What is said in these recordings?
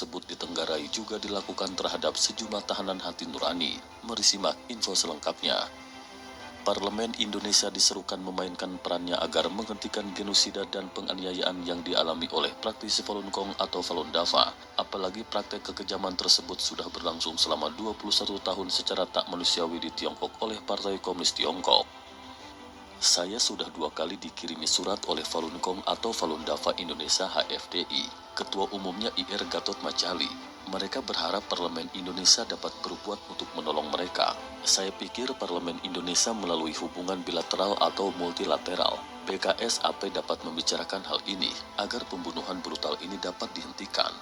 tersebut ditenggarai juga dilakukan terhadap sejumlah tahanan hati nurani. Mari simak info selengkapnya. Parlemen Indonesia diserukan memainkan perannya agar menghentikan genosida dan penganiayaan yang dialami oleh praktisi Falun Gong atau Falun Dafa. Apalagi praktek kekejaman tersebut sudah berlangsung selama 21 tahun secara tak manusiawi di Tiongkok oleh Partai Komunis Tiongkok. Saya sudah 2 kali dikirimi surat oleh Falun Gong atau Falun Dafa Indonesia HFDI, Ketua Umumnya IR Gatot Macali. Mereka berharap Parlemen Indonesia dapat berbuat untuk menolong mereka. Saya pikir Parlemen Indonesia melalui hubungan bilateral atau multilateral, BKSAP dapat membicarakan hal ini agar pembunuhan brutal ini dapat dihentikan.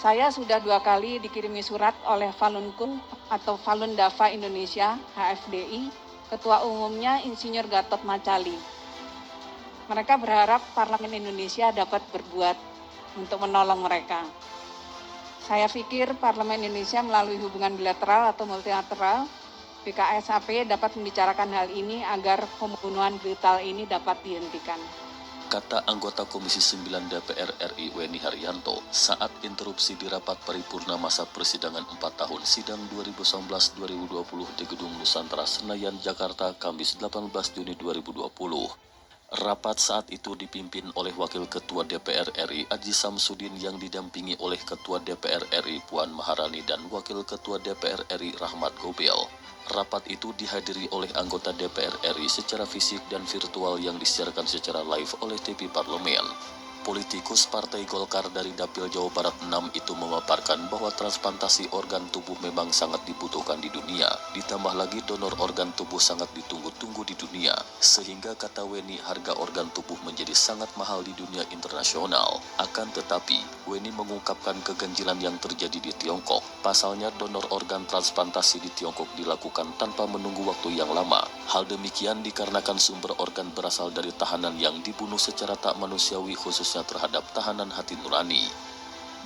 Saya sudah 2 kali dikirimi surat oleh Falun Gong atau Falun Dafa Indonesia HFDI, Ketua Umumnya Insinyur Gatot Macali. Mereka berharap Parlemen Indonesia dapat berbuat untuk menolong mereka. Saya pikir Parlemen Indonesia melalui hubungan bilateral atau multilateral, BKSAP dapat membicarakan hal ini agar pembunuhan brutal ini dapat dihentikan. Kata anggota Komisi 9 DPR RI Weni Haryanto saat interupsi di rapat paripurna masa persidangan 4 tahun sidang 2019-2020 di Gedung Nusantara Senayan, Jakarta, Kamis 18 Juni 2020. Rapat saat itu dipimpin oleh Wakil Ketua DPR RI Aji Samsudin yang didampingi oleh Ketua DPR RI Puan Maharani dan Wakil Ketua DPR RI Rahmat Gobel. Rapat itu dihadiri oleh anggota DPR RI secara fisik dan virtual yang disiarkan secara live oleh TV Parlemen. Politikus Partai Golkar dari Dapil Jawa Barat 6 itu memaparkan bahwa transplantasi organ tubuh memang sangat dibutuhkan di dunia. Ditambah lagi donor organ tubuh sangat ditunggu-tunggu di dunia. Sehingga kata Weni harga organ tubuh menjadi sangat mahal di dunia internasional. Akan tetapi, Weni mengungkapkan keganjilan yang terjadi di Tiongkok. Pasalnya donor organ transplantasi di Tiongkok dilakukan tanpa menunggu waktu yang lama. Hal demikian dikarenakan sumber organ berasal dari tahanan yang dibunuh secara tak manusiawi khususnya terhadap tahanan hati nurani.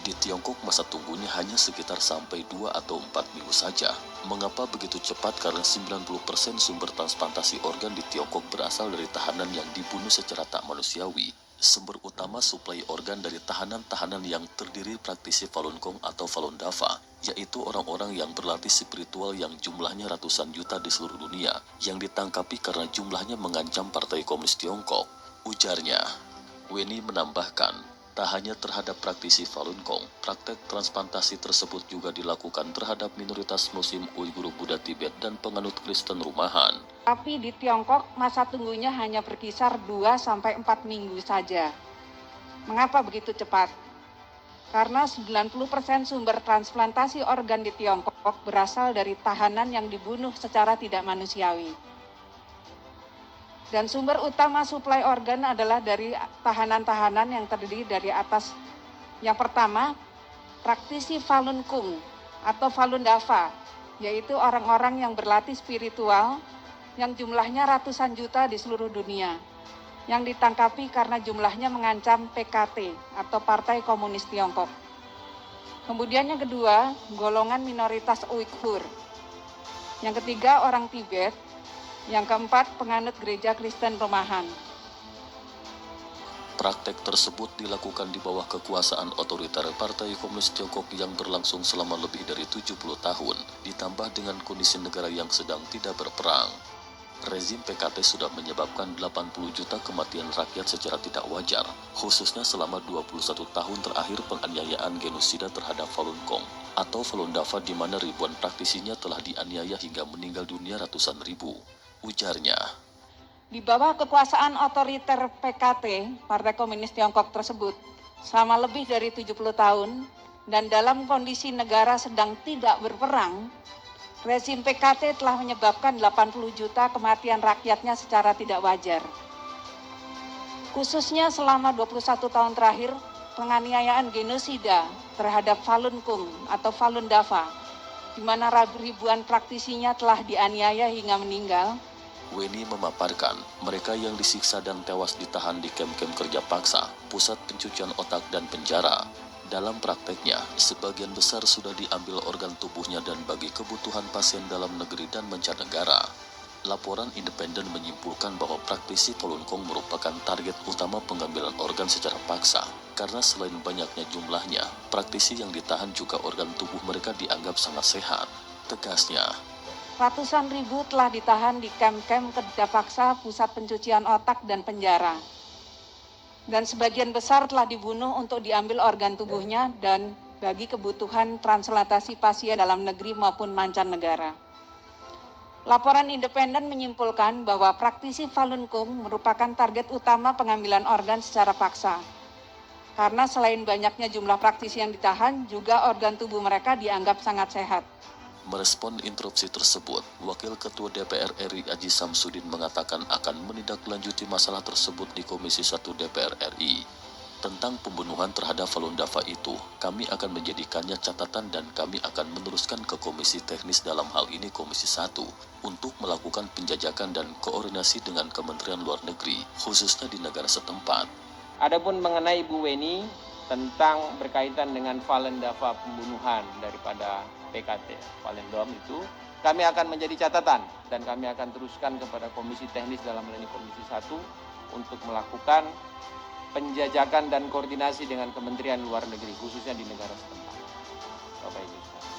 Di Tiongkok masa tunggunya hanya sekitar sampai 2 atau 4 minggu saja. Mengapa begitu cepat? Karena 90% sumber transplantasi organ di Tiongkok berasal dari tahanan yang dibunuh secara tak manusiawi. Sumber utama suplai organ dari tahanan-tahanan yang terdiri praktisi Falun Gong atau Falun Dafa, yaitu orang-orang yang berlatih spiritual yang jumlahnya ratusan juta di seluruh dunia, yang ditangkapi karena jumlahnya mengancam Partai Komunis Tiongkok. Ujarnya. Weni menambahkan, tak hanya terhadap praktisi Falun Gong, praktek transplantasi tersebut juga dilakukan terhadap minoritas Muslim Uighur, Buddha Tibet, dan penganut Kristen rumahan. Tapi di Tiongkok masa tunggunya hanya berkisar 2-4 minggu saja. Mengapa begitu cepat? Karena 90% sumber transplantasi organ di Tiongkok berasal dari tahanan yang dibunuh secara tidak manusiawi. Dan sumber utama suplai organ adalah dari tahanan-tahanan yang terdiri dari atas. Yang pertama, praktisi Falun Gong atau Falun Dafa, yaitu orang-orang yang berlatih spiritual yang jumlahnya ratusan juta di seluruh dunia, yang ditangkapi karena jumlahnya mengancam PKT atau Partai Komunis Tiongkok. Kemudian yang kedua, golongan minoritas Uighur. Yang ketiga, orang Tibet. Yang keempat, penganut gereja Kristen rumahan. Praktek tersebut dilakukan di bawah kekuasaan otoriter Partai Komunis Tiongkok yang berlangsung selama lebih dari 70 tahun, ditambah dengan kondisi negara yang sedang tidak berperang. Rezim PKT sudah menyebabkan 80 juta kematian rakyat secara tidak wajar, khususnya selama 21 tahun terakhir penganiayaan genosida terhadap Falun Gong atau Falun Dafa di mana ribuan praktisinya telah dianiaya hingga meninggal dunia ratusan ribu. Ujarnya. Di bawah kekuasaan otoriter PKT, Partai Komunis Tiongkok tersebut, selama lebih dari 70 tahun, dan dalam kondisi negara sedang tidak berperang, rezim PKT telah menyebabkan 80 juta kematian rakyatnya secara tidak wajar. Khususnya selama 21 tahun terakhir, penganiayaan genosida terhadap Falun Gong atau Falun Dafa, di mana ribuan praktisinya telah dianiaya hingga meninggal. Weni memaparkan, mereka yang disiksa dan tewas ditahan di kem-kem kerja paksa, pusat pencucian otak dan penjara. Dalam prakteknya, sebagian besar sudah diambil organ tubuhnya dan bagi kebutuhan pasien dalam negeri dan mancanegara. Laporan independen menyimpulkan bahwa praktisi Falun Gong merupakan target utama pengambilan organ secara paksa. Karena selain banyaknya jumlahnya, praktisi yang ditahan juga organ tubuh mereka dianggap sangat sehat. Tegasnya, Ratusan ribu telah ditahan di kem-kem kerja paksa, pusat pencucian otak, dan penjara. Dan sebagian besar telah dibunuh untuk diambil organ tubuhnya dan bagi kebutuhan transplantasi pasien dalam negeri maupun mancanegara. Laporan independen menyimpulkan bahwa praktisi Falun Gong merupakan target utama pengambilan organ secara paksa. Karena selain banyaknya jumlah praktisi yang ditahan, juga organ tubuh mereka dianggap sangat sehat. merespon interupsi tersebut, Wakil Ketua DPR RI Aji Samsudin mengatakan akan menindaklanjuti masalah tersebut di Komisi 1 DPR RI. Tentang pembunuhan terhadap Falun Dafa itu, kami akan menjadikannya catatan dan kami akan meneruskan ke Komisi Teknis dalam hal ini Komisi 1 untuk melakukan penjajakan dan koordinasi dengan Kementerian Luar Negeri, khususnya di negara setempat. Adapun mengenai Bu Weni tentang berkaitan dengan Falun Dafa pembunuhan daripada PKT Falun Dom itu, kami akan menjadi catatan dan kami akan teruskan kepada Komisi Teknis dalam hal ini Komisi 1 untuk melakukan penjajakan dan koordinasi dengan Kementerian Luar Negeri khususnya di negara setempat. Bapak Ibu sekalian.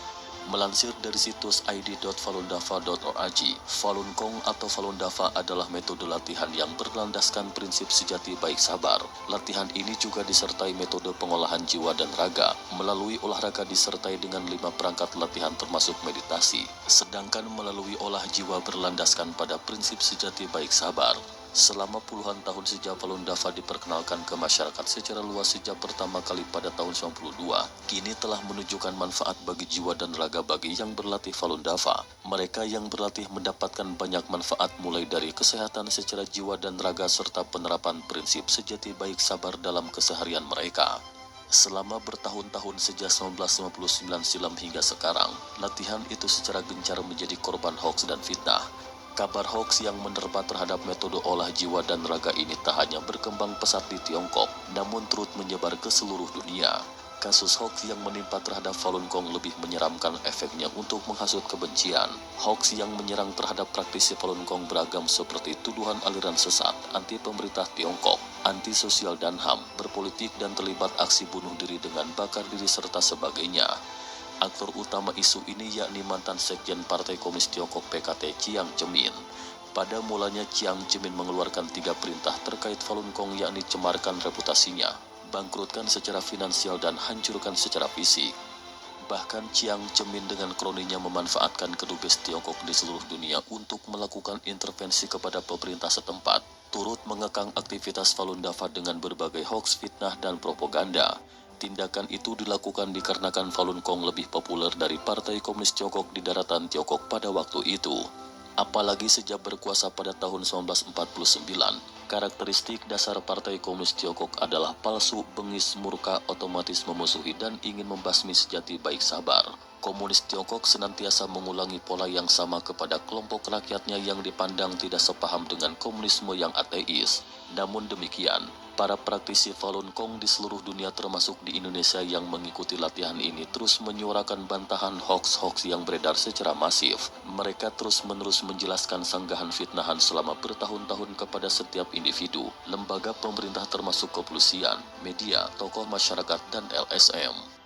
Melansir dari situs id.falundafa.org, Falun Gong atau Falun Dafa adalah metode latihan yang berlandaskan prinsip sejati baik sabar. Latihan ini juga disertai metode pengolahan jiwa dan raga, melalui olahraga disertai dengan 5 perangkat latihan termasuk meditasi. Sedangkan melalui olah jiwa berlandaskan pada prinsip sejati baik sabar. Selama puluhan tahun sejak Falun Dafa diperkenalkan ke masyarakat secara luas sejak pertama kali pada tahun 92, kini telah menunjukkan manfaat bagi jiwa dan raga bagi yang berlatih Falun Dafa. Mereka yang berlatih mendapatkan banyak manfaat mulai dari kesehatan secara jiwa dan raga serta penerapan prinsip sejati baik sabar dalam keseharian mereka. Selama bertahun-tahun sejak 1959 silam hingga sekarang, latihan itu secara gencar menjadi korban hoaks dan fitnah. Kabar hoaks yang menerpa terhadap metode olah jiwa dan raga ini tak hanya berkembang pesat di Tiongkok, namun turut menyebar ke seluruh dunia. Kasus hoaks yang menimpa terhadap Falun Gong lebih menyeramkan efeknya untuk menghasut kebencian. Hoaks yang menyerang terhadap praktisi Falun Gong beragam seperti tuduhan aliran sesat, anti pemerintah Tiongkok, anti sosial dan HAM, berpolitik dan terlibat aksi bunuh diri dengan bakar diri serta sebagainya. Aktor utama isu ini yakni mantan Sekjen Partai Komunis Tiongkok PKT Chiang Zemin. Pada mulanya Chiang Zemin mengeluarkan 3 perintah terkait Falun Gong yakni cemarkan reputasinya, bangkrutkan secara finansial dan hancurkan secara fisik. Bahkan Chiang Zemin dengan kroninya memanfaatkan kedubes Tiongkok di seluruh dunia untuk melakukan intervensi kepada pemerintah setempat, turut mengekang aktivitas Falun Dafa dengan berbagai hoaks, fitnah, dan propaganda. Tindakan itu dilakukan dikarenakan Falun Gong lebih populer dari Partai Komunis Tiongkok di daratan Tiongkok pada waktu itu. Apalagi sejak berkuasa pada tahun 1949, karakteristik dasar Partai Komunis Tiongkok adalah palsu, bengis, murka, otomatis memusuhi dan ingin membasmi sejati baik sabar. Komunis Tiongkok senantiasa mengulangi pola yang sama kepada kelompok rakyatnya yang dipandang tidak sepaham dengan komunisme yang ateis. Namun demikian, para praktisi Falun Gong di seluruh dunia termasuk di Indonesia yang mengikuti latihan ini terus menyuarakan bantahan hoaks-hoaks yang beredar secara masif. Mereka terus-menerus menjelaskan sanggahan fitnahan selama bertahun-tahun kepada setiap individu, lembaga pemerintah termasuk kepolisian, media, tokoh masyarakat, dan LSM.